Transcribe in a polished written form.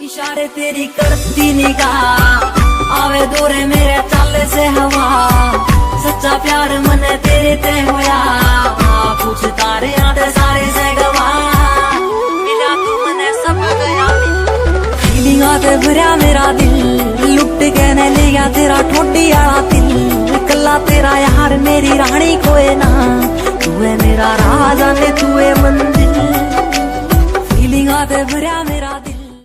इशारे तेरी करती निगाह आवे दूरे मेरे चाले से हवा सच्चा प्यार मने तेरे ते होया पूछ तारे आते सारे से गवा मिला तू मने सब गया फीलिंग आते भरया मेरा दिल लुट के ने लिया तेरा ठोडी आला दिल कल्ला तेरा यार मेरी रानी कोई ना तू है मेरा राजा ने तू है मंदिर फीलिंग आते भरया